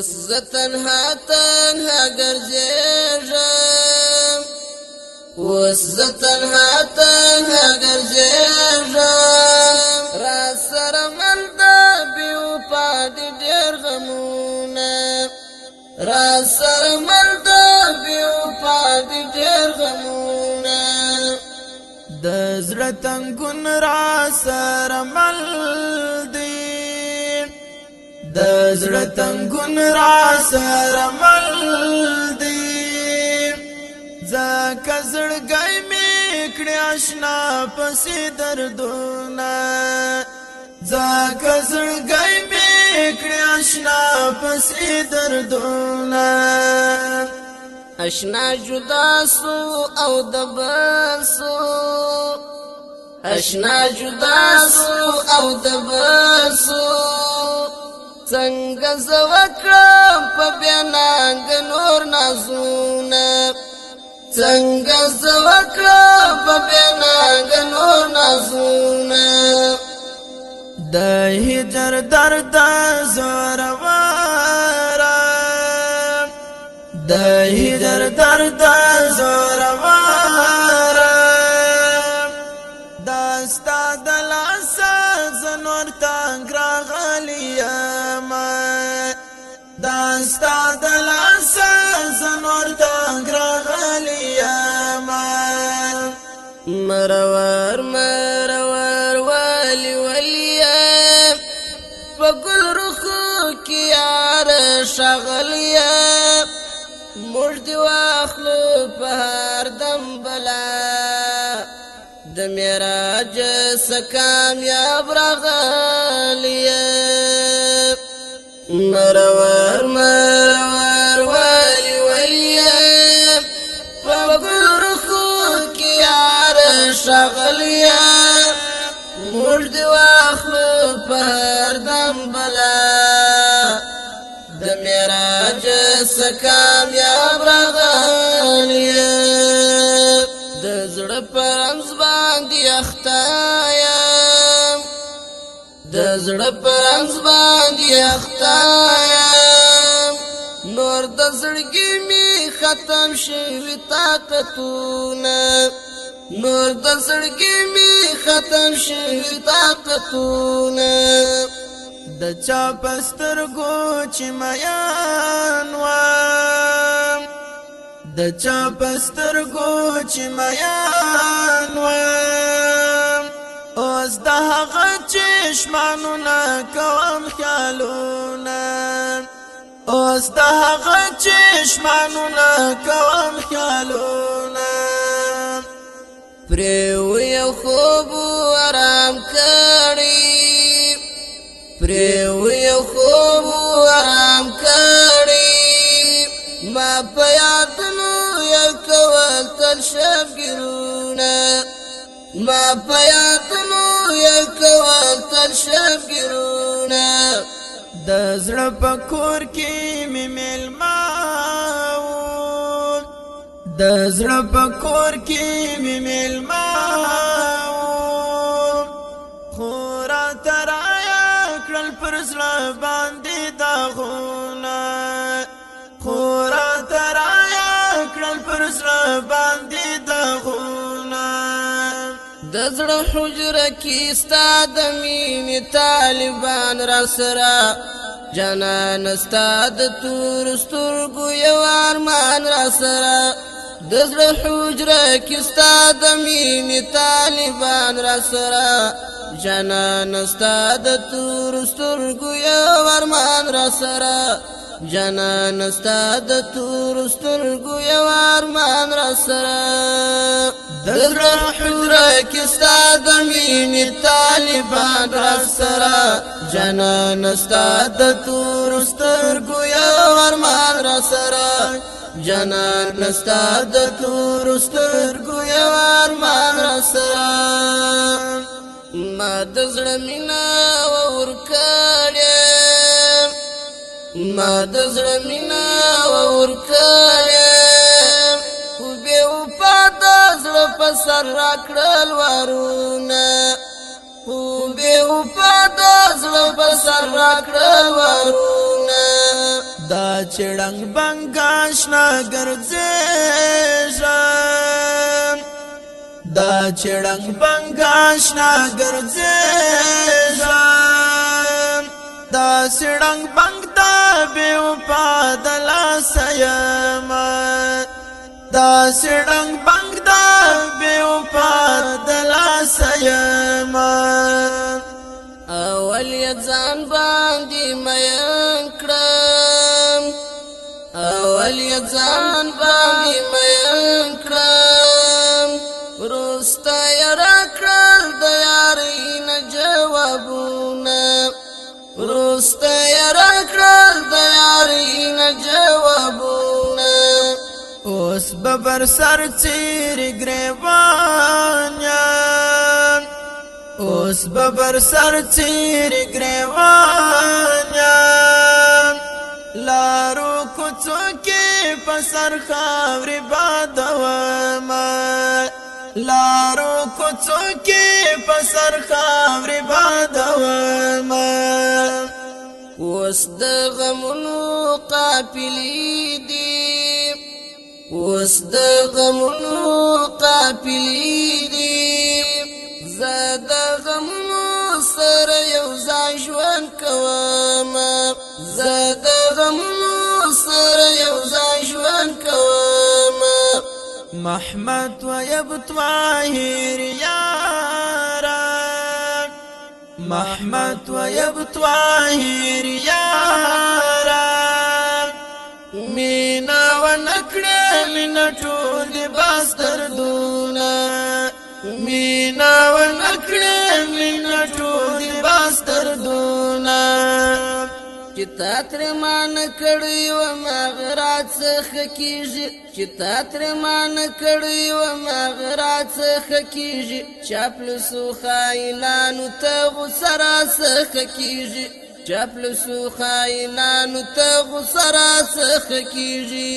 اوس زه تنها تنها ګرځېږم اوس زه تنها تنها ګرځېږم را سره مل د بې وفا دي ډېر غمونه را سره مل د بې وفا دي ډېر غمونه د زړه تنګون را سره مل دی د زړه تنګون را سره مل دی ځکه زړګی مې کړې اشنا پسې دردونه ځکه زړګی مې کړې اشنا پسې دردونه اشنا جدا سو او د بل سو اشنا جدا سو او د بل سو څنګه زه وکړم په بیا ننګ نور نازونه څنګه زه وکړم په بیا ننګ نور نازونه د هجر درد زورور د هجر درد زورور دستا د لاسه زنور تنګ راغلیم دستا د لاسه زنور تنګ راغلیم مرور مرور ولی ولیم په ګل رخو کې یار شغلیم موږ دی واخلو په هر دم بلا د معراج څخه کامیاب راغلیم مرور مرور ولی ولیم په ګل رخو کې یار شغلیم موږ دی واخلو په هر دم بلا د معراج څخه کامیاب راغلیم د زړه پر رمز باندې اخته یم د زړه پر رمز باندې اخته یم نور د زړګي مې ختم شوي طاقتونه نور د زړګي مې ختم شوي طاقتونه د چا پسترګو چې میان وم د چا پسترګو چې میان وم اوس د هغه چشمانونه کوم خیالونه اوس د هغه چشمانونه کوم خیالونه پریو یو خوب آرام کړی پریو یو خوب آرام کړی ما په یادونو یو کول تل شبګرونه ما په یادونو یو کول تل شبګرونه د زړه په کور کې مې میلمه د زړه په کور کې مې میلمه خو راته رایه کړل پر زړه باندې داغونه خو راته رایه کړل پر زړه باندې داغونه د زړه حجره کې ستا د مینې طالبان را سره جانان ستا د تور سترګو یو ارمان را سره د زړه حجره کې ستا د مینې طالبان را سره جانان ستا د تور سترګو یو ارمان را سره جانان ستا د تور سترګو یو ارمان را سره د زړه حجره کې ستا د مینې طالبان را سره جانان ستا د تور سترګو یو ارمان را سره جانان ستا د تور سترګو یو ارمان را سره ما د زړه مینا ورکړې ما د زړه مینا ورکړې خو بې وفا د زړه په سر راکړل وارونه خو بې وفا د زړه په سر راکړل وارونه د چړنګ بنګاشنا ګرځېږم دا چړنګ بنګاشنا ګرځېږم دا سړنګ بنګ دا بے وفا د لاسه یمه دا سړنګ بنګ دا بے وفا د لاسه یمه اول یې ځان باندې مین کړم اول یې ځان باندې مین کړم وروسته یې راکړل د یارۍ نه جوابونه وروسته یې راکړل د یارۍ نه جوابونه اوس به بر سر څیرې ګریوان یم اوس به بر سر څیرې ګریوان یم لارو کوڅو کې په سر خاورې بادومه لارو کوڅو کې په سر خاورې بادومه اوس د غمونو قافلې دي اوس د غمونو قافلې دي زه د غمونو سره یو ځای ژوند کوم زه د غمونو سره یو ځای ژوند کوم محمد ویب طاهر یارا محمد ویب طاهر یارا مینا ونکړه مینا ټول باس دردونه مینا ونکړه مینا ټول باس دردونه چې تا تر مان کړی و مغرات څخه کیږي چې تا تر مان کړی و مغرات څخه کیږي چاپلوسو خاینانو ته غسرا څخه کیږي چاپلوسو خاینانو ته غسرا څخه کیږي